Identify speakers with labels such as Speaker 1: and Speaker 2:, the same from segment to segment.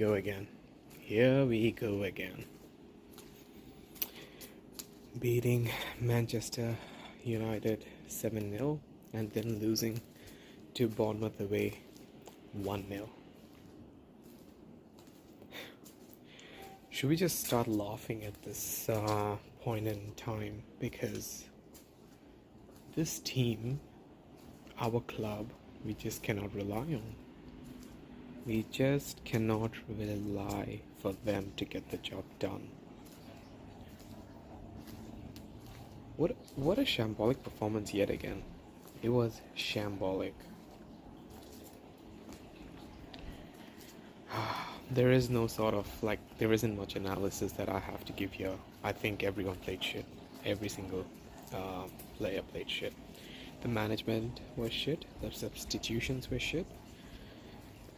Speaker 1: go again. Here we go again. Beating Manchester United 7-0 and then losing to Bournemouth away 1-0. Should we just start laughing at this point in time? Because this team, our club, we just cannot rely on. We just cannot rely for them to get the job done. What a shambolic performance yet again. It was shambolic. There is no sort of there isn't much analysis that I have to give here. I think everyone played shit. Every single player played shit. The management was shit. The substitutions were shit.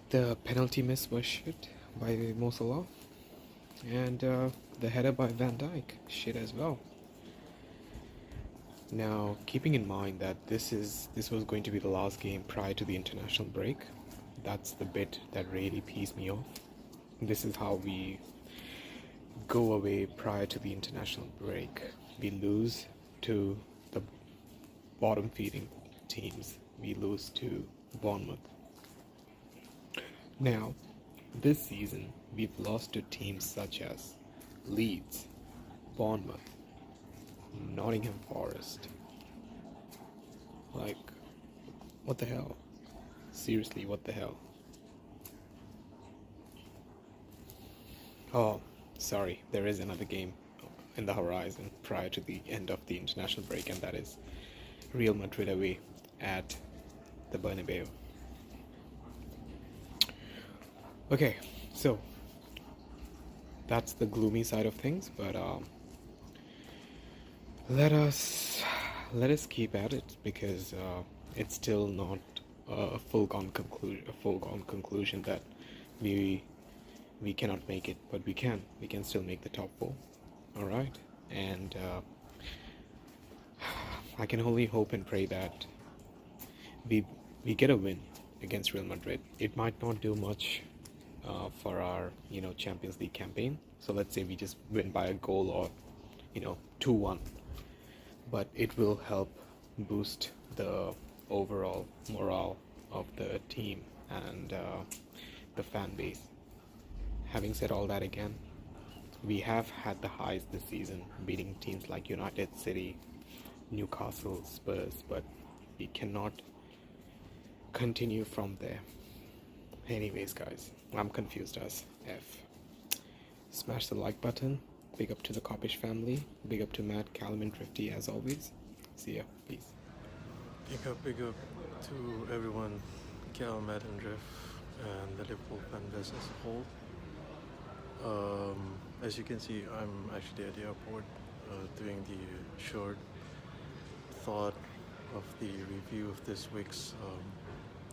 Speaker 1: The penalty miss was shit by Mo Salah. And the header by Van Dijk, shit as well. Now, keeping in mind that this was going to be the last game prior to the international break, that's the bit that really pees me off. This is how we go away prior to the international break. We lose to the bottom feeding teams. We lose to Bournemouth. Now, this season, we've lost to teams such as Leeds, Bournemouth, Nottingham Forest. What the hell? Seriously, what the hell? Oh, sorry, there is another game in the horizon prior to the end of the international break, and that is Real Madrid away at the Bernabeu. Okay, so that's the gloomy side of things, but let us keep at it, because it's still not a foregone conclusion that we cannot make it, but we can still make the top 4. All right, and I can only hope and pray that we get a win against Real Madrid. It might not do much for our Champions League campaign. So let's say we just win by a goal or 2-1, but it will help boost the overall morale of the team and the fan base. Having said all that, again, we have had the highs this season, beating teams like United, City, Newcastle, Spurs, but we cannot continue from there. Anyways, guys, I'm confused as F. Smash the like button. Big up to the Kopish family. Big up to Matt, Callum, and Drifty as always. See ya. Peace.
Speaker 2: Big up to everyone, Cal, Matt, and Drift, and the Liverpool fan base as a whole. As you can see, I'm actually at the airport doing the short thought of the review of this week's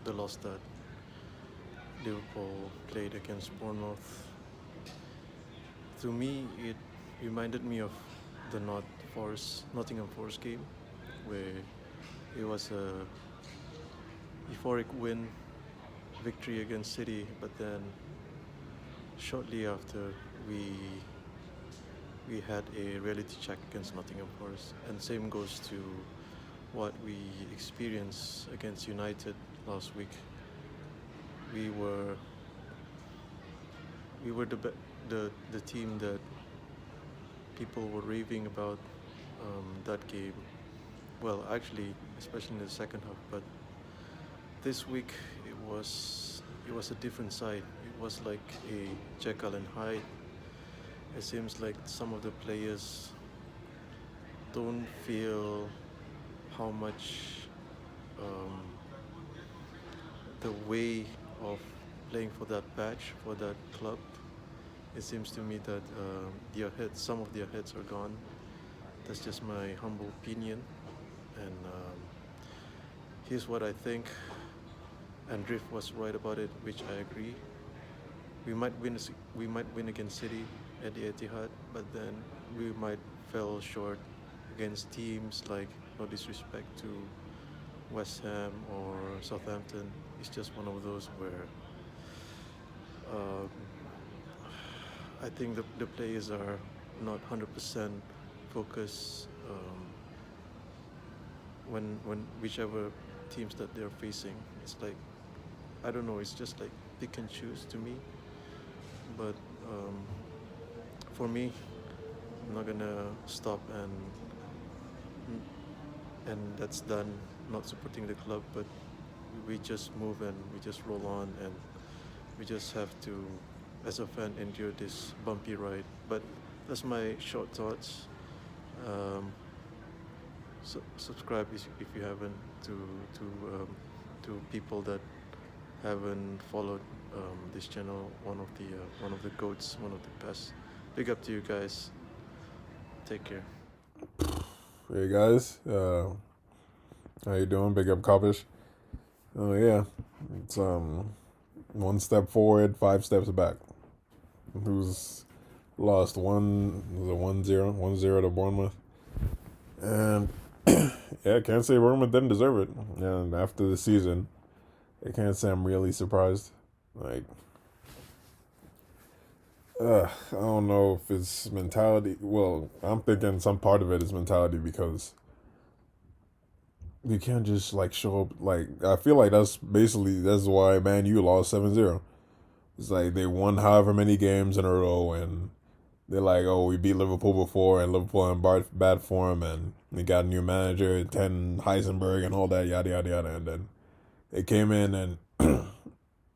Speaker 2: the loss that Liverpool played against Bournemouth. To me, it reminded me of the Nottingham Forest game, where it was a euphoric victory against City, but then shortly after we had a reality check against Nottingham Forest, and same goes to what we experienced against United last week. We were the team that people were raving about that game. Well, actually, especially in the second half. But this week it was a different side. It was like a Jekyll and Hyde. It seems like some of the players don't feel how much the way of playing for that badge, for that club. It seems to me that some of their heads are gone. That's just my humble opinion, and here's what I think. And Drift was right about it, which I agree. We might win against City at the Etihad, but then we might fall short against teams like, no disrespect to West Ham or Southampton. It's just one of those where I think the players are not 100% focused when whichever teams that they're facing. It's like, I don't know. It's just like pick and choose to me. But for me, I'm not gonna stop and that's done. Not supporting the club, but we just move and we just roll on, and we just have to, as a fan, endure this bumpy ride. But that's my short thoughts. Um, subscribe if you haven't to to people that haven't followed this channel. One of the goats, one of the best. Big up to you guys. Take care.
Speaker 3: Hey guys, how you doing? Big up Kopish. Oh yeah, it's one step forward, 5 steps back. Who's lost one? Was it 1-0, 1-0 to Bournemouth, and yeah, can't say Bournemouth didn't deserve it. And after the season, I can't say I'm really surprised. Like, I don't know if it's mentality. Well, I'm thinking some part of it is mentality because you can't just like show up. Like, I feel like that's why Man U lost 7-0. It's like they won however many games in a row, and they're like, oh, we beat Liverpool before, and Liverpool in bad form, and we got a new manager, Ten Heisenberg, and all that, yada yada yada. And then they came in and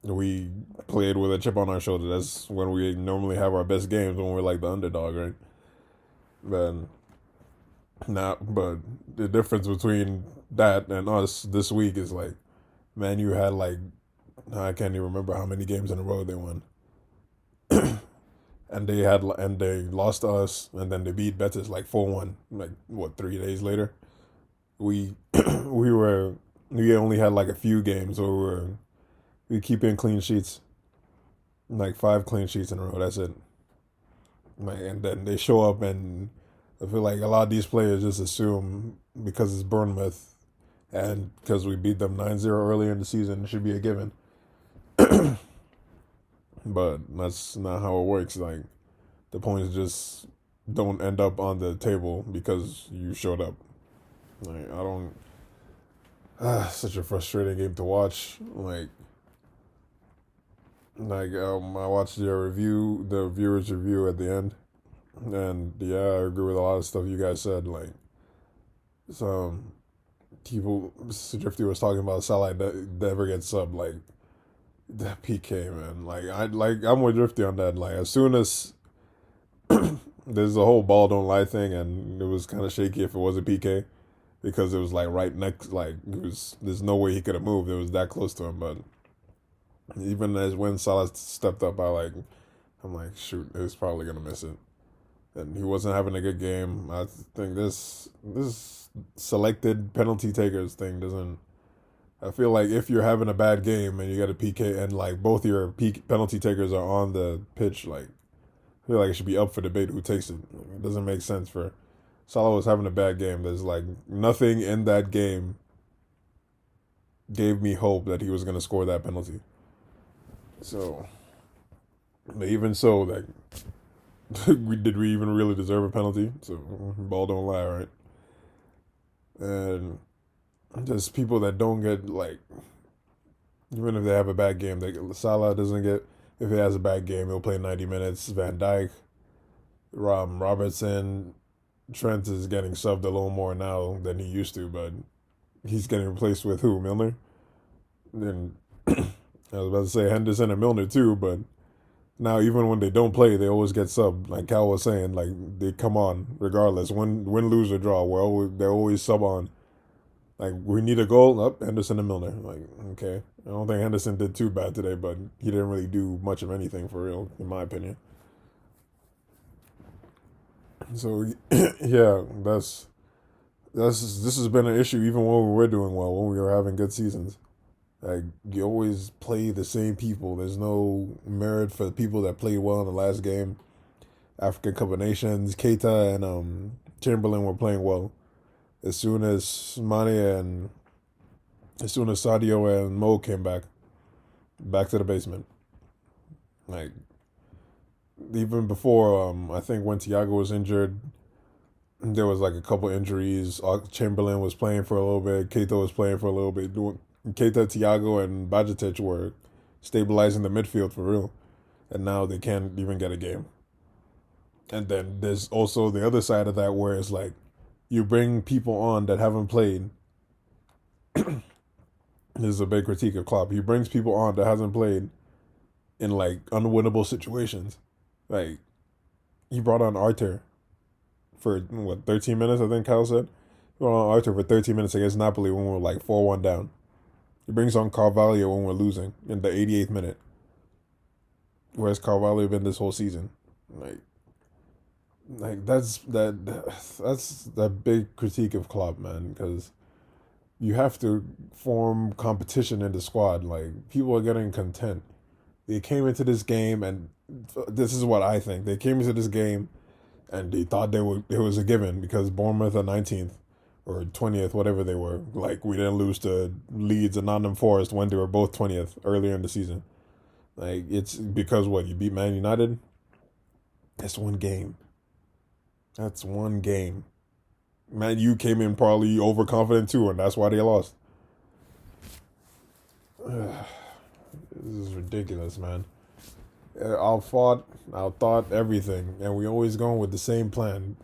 Speaker 3: we played with a chip on our shoulder. That's when we normally have our best games, when we're like the underdog, right? But but the difference between that and us this week is like, Man U had like, I can't even remember how many games in a row they won. And they lost to us, and then they beat Betis like 4-1. Like what, 3 days later? We we only had like a few games where we keep in clean sheets, like 5 clean sheets in a row. That's it. Like, and then they show up, and I feel like a lot of these players just assume because it's Bournemouth and because we beat them 9-0 earlier in the season, it should be a given. But that's not how it works. Like, the points just don't end up on the table because you showed up. Like, I don't. Such a frustrating game to watch. I watched the viewers review at the end, and yeah, I agree with a lot of stuff you guys said. Like, some people, Mr. Drifty was talking about Salah that never gets sub. Like, that PK, man. I'm with Drifty on that. Like, as soon as there's a whole ball don't lie thing, and it was kind of shaky if it was a PK because it was like right next. Like, there's no way he could have moved. It was that close to him. But even as when Salah stepped up, I'm like, shoot, he's probably gonna miss it. And he wasn't having a good game. I think this selected penalty takers thing doesn't. I feel like if you're having a bad game and you got a PK and like both your penalty takers are on the pitch, like, I feel like it should be up for debate who takes it. It doesn't make sense for Salah was having a bad game. There's like nothing in that game gave me hope that he was going to score that penalty. So, but even so, like, did we even really deserve a penalty? So, ball don't lie, right? And just people that don't get, like, even if they have a bad game, Salah doesn't get, if he has a bad game, he'll play 90 minutes. Van Dijk, Robertson, Trent is getting subbed a little more now than he used to, but he's getting replaced with who? Milner? Then I was about to say Henderson and Milner too, but now even when they don't play, they always get subbed. Like Cal was saying, like, they come on regardless, win, lose, or draw. They're always sub on. Like, we need a goal, up Henderson and Milner. Like, okay, I don't think Henderson did too bad today, but he didn't really do much of anything for real, in my opinion. So yeah, this has been an issue even when we were doing well, when we were having good seasons. Like, you always play the same people. There's no merit for the people that played well in the last game. African Cup of Nations, Keita and Chamberlain were playing well. As soon as Sadio and Mo came back to the basement. Like, even before, I think when Thiago was injured, there was like a couple injuries. Chamberlain was playing for a little bit. Keita was playing for a little bit. Keita, Thiago, and Bajatic were stabilizing the midfield for real. And now they can't even get a game. And then there's also the other side of that where it's like you bring people on that haven't played. This is a big critique of Klopp. He brings people on that hasn't played in like unwinnable situations. Like he brought on Arthur for what 13 minutes, I think Kyle said. He brought on Arthur for 13 minutes against Napoli when we were like 4-1 down. He brings on Carvalho when we're losing in the 88th minute. Where's Carvalho been this whole season? Like that's that big critique of Klopp, man, because you have to form competition in the squad. Like people are getting content. They came into this game, and this is what I think. They came into this game, and they thought it was a given because Bournemouth are 19th or 20th, whatever they were. Like we didn't lose to Leeds and Nottingham Forest when they were both 20th earlier in the season. Like it's because what you beat Man United. That's one game. That's one game. Man, you came in probably overconfident too, and that's why they lost. This is ridiculous, man. Thought everything, and we always going with the same plan.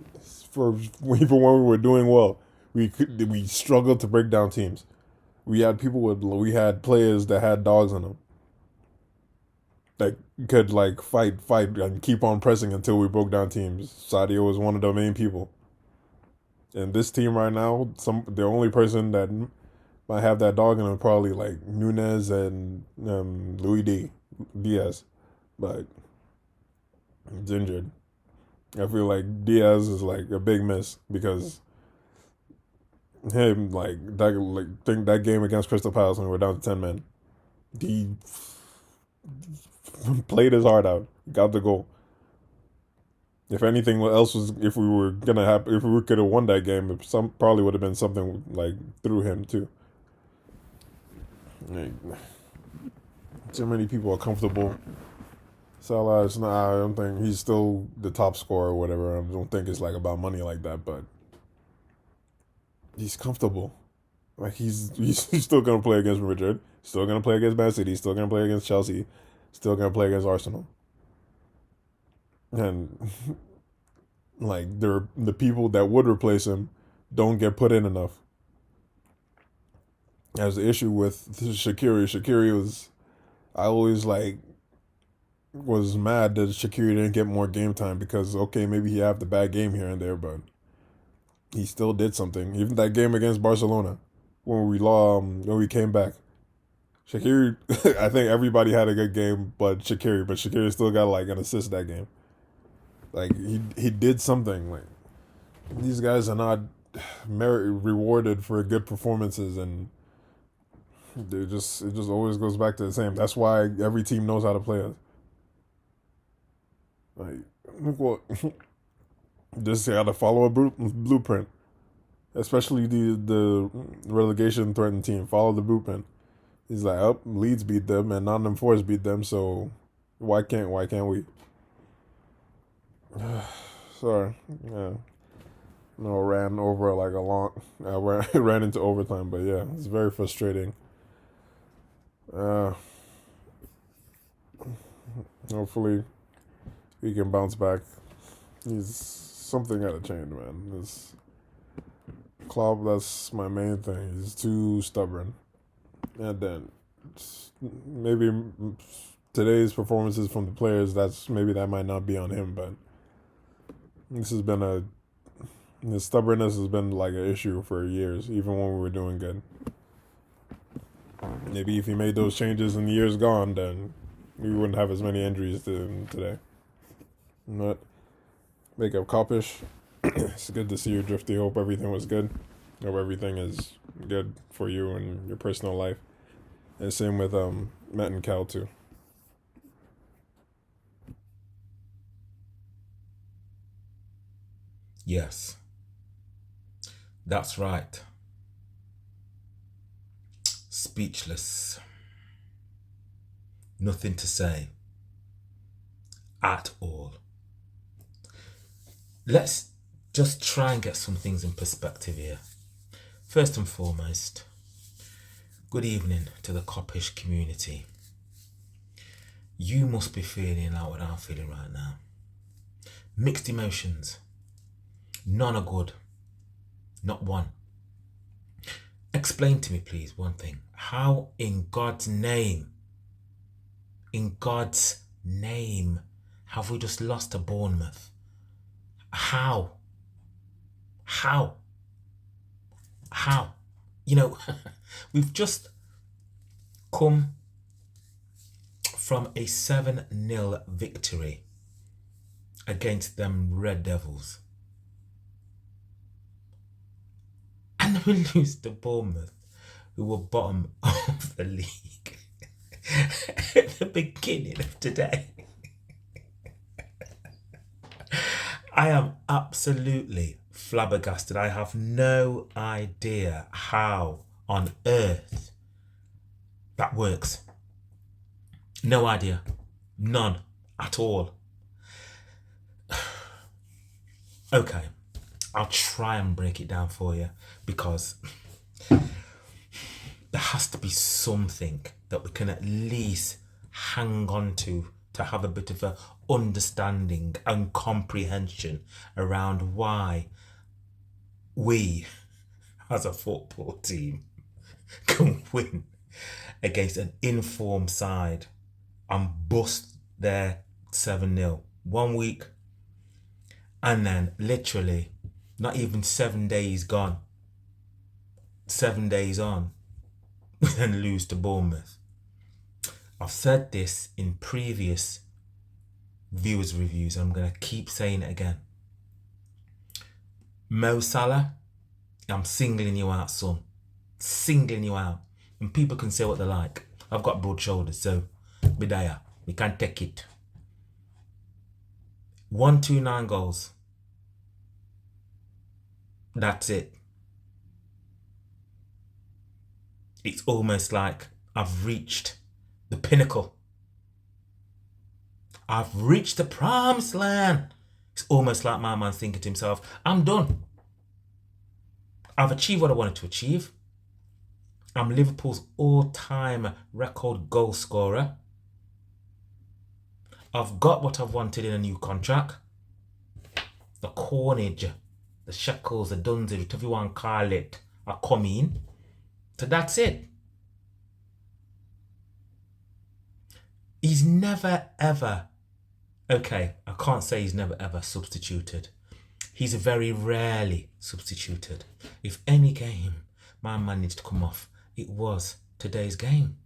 Speaker 3: For even when we were doing well, we struggled to break down teams. We had players that had dogs in them that could like fight, and keep on pressing until we broke down teams. Sadio was one of the main people. And this team right now, the only person that might have that dog in him probably like Nunez and Diaz, but he's injured. I feel like Diaz is like a big miss because him think that game against Crystal Palace when we were down to 10 men, he played his heart out, got the goal. If anything else was, if we could have won that game, probably would have been something like through him too. Like, too many people are comfortable. Salah is not. I don't think he's still the top scorer or whatever. I don't think it's like about money like that, but he's comfortable. Like he's still gonna play against Madrid, still gonna play against Man City, still gonna play against Chelsea, still gonna play against Arsenal. And like the people that would replace him don't get put in enough. As the issue with Shaqiri. I always was mad that Shaqiri didn't get more game time because okay, maybe he had the bad game here and there, but he still did something. Even that game against Barcelona when we came back. Shaqiri, I think everybody had a good game, but Shaqiri still got like an assist that game. Like he did something. Like these guys are not rewarded for good performances, and it just always goes back to the same. That's why every team knows how to play us. Like look what just got to follow a blueprint, especially the relegation threatened team. Follow the blueprint. He's like, oh, Leeds beat them and Nottingham Forest beat them, so why can't we? Sorry, yeah. No, ran over like a long. I ran into overtime, but yeah, it's very frustrating. Hopefully, he can bounce back. Something got to change, man. This Klopp, that's my main thing. He's too stubborn, and then maybe today's performances from the players. That might not be on him, but his stubbornness has been like an issue for years, even when we were doing good. Maybe if he made those changes in the years gone, then we wouldn't have as many injuries today. But make up Kopish. It's good to see you, Drifty. Hope everything was good. Hope everything is good for you and your personal life. And same with Matt and Cal too.
Speaker 4: Yes, that's right. Speechless. Nothing to say. at all. Let's just try and get some things in perspective here. First and foremost, good evening to the Kopish community. You must be feeling like what I'm feeling right now. Mixed emotions. None are good. Not one. Explain to me, please, one thing. How in God's name, have we just lost to Bournemouth? How? You know, we've just come from a 7-0 victory against them Red Devils. And then we lose to Bournemouth, who were bottom of the league at the beginning of today. I am absolutely flabbergasted. I have no idea how on earth that works. No idea. None at all. Okay, I'll try and break it down for you, because there has to be something that we can at least hang on to have a bit of a understanding and comprehension around why we as a football team can win against an informed side and bust their 7-0 1 week, and then literally not even 7 days gone, 7 days on, we then lose to Bournemouth. I've said this in previous viewers reviews, and I'm going to keep saying it again. Mo Salah, I'm singling you out, son. Singling you out. And people can say what they like. I've got broad shoulders, so bidaya, we can't take it. 129 goals. That's it. It's almost like I've reached the pinnacle. I've reached the promised land. It's almost like my man's thinking to himself, I'm done. I've achieved what I wanted to achieve. I'm Liverpool's all-time record goal scorer. I've got what I've wanted in a new contract. The carnage, the shekels, the dunsies, whatever you want to call it, are coming. So that's it. He's never ever, okay, I can't say he's never ever substituted. He's very rarely substituted. If any game my man needs to come off, it was today's game.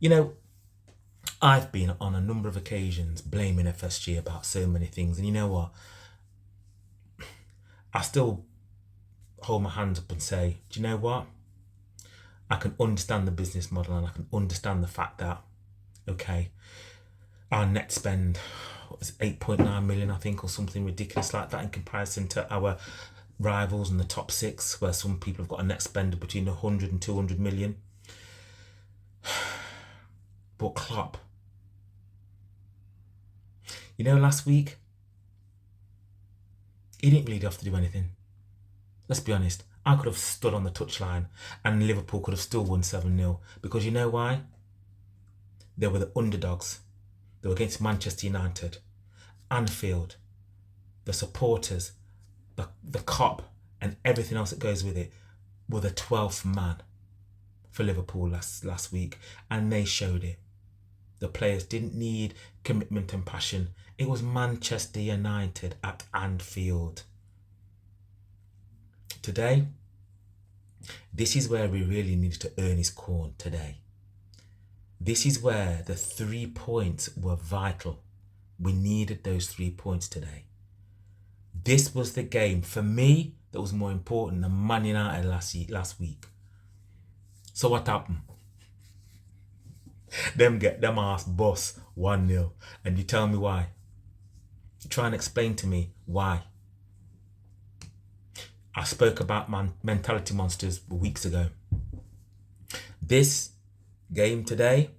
Speaker 4: You know, I've been on a number of occasions blaming FSG about so many things, and you know what? I still hold my hands up and say, do you know what? I can understand the business model, and I can understand the fact that, okay, our net spend was 8.9 million, I think, or something ridiculous like that in comparison to our rivals in the top 6, where some people have got a net spend between 100 and 200 million. But Klopp, you know, last week, he didn't really have to do anything. Let's be honest. I could have stood on the touchline and Liverpool could have still won 7-0. Because you know why? They were the underdogs. They were against Manchester United, Anfield, the supporters, the cop, and everything else that goes with it were the 12th man for Liverpool last week. And they showed it. The players didn't need commitment and passion. It was Manchester United at Anfield. Today, this is where we really needed to earn his corn today. This is where the 3 points were vital. We needed those 3 points today. This was the game, for me, that was more important than Man United last week. So what happened? Them get them ass boss 1-0. And you tell me why. Try and explain to me why. I spoke about mentality monsters weeks ago. This game today,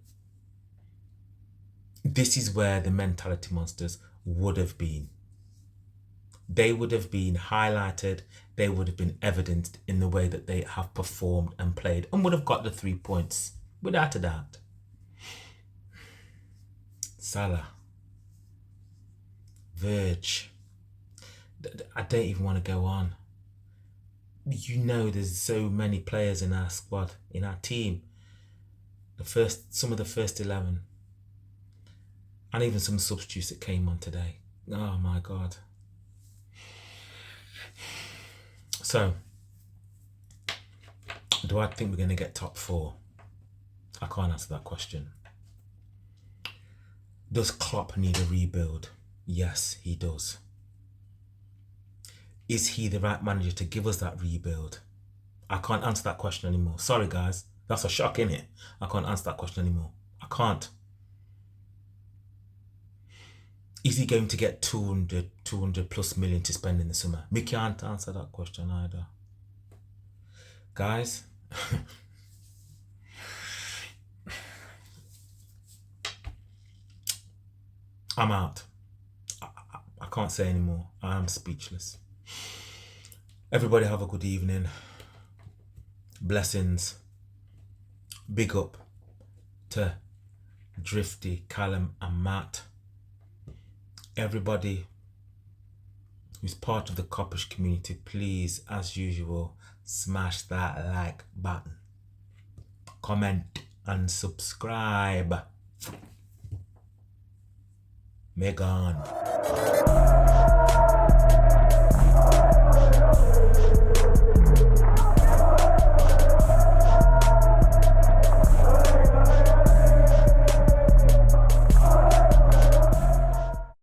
Speaker 4: this is where the mentality monsters would have been. They would have been highlighted, they would have been evidenced in the way that they have performed and played, and would have got the 3 points, without a doubt. Salah, Verge, I don't even want to go on. You know, there's so many players in our squad, in our team. Some of the first 11, and even some substitutes that came on today. Oh my God. So, do I think we're going to get top 4? I can't answer that question. Does Klopp need a rebuild? Yes, he does. Is he the right manager to give us that rebuild? I can't answer that question anymore. Sorry guys, that's a shock, innit? I can't answer that question anymore. I can't. Is he going to get 200 plus million to spend in the summer? We can't answer that question either. Guys, I'm out. I can't say anymore. I am speechless. Everybody have a good evening. Blessings. Big up to Drifty, Callum and Matt. Everybody who's part of the Kopish community, please, as usual, smash that like button, comment and subscribe. Megan.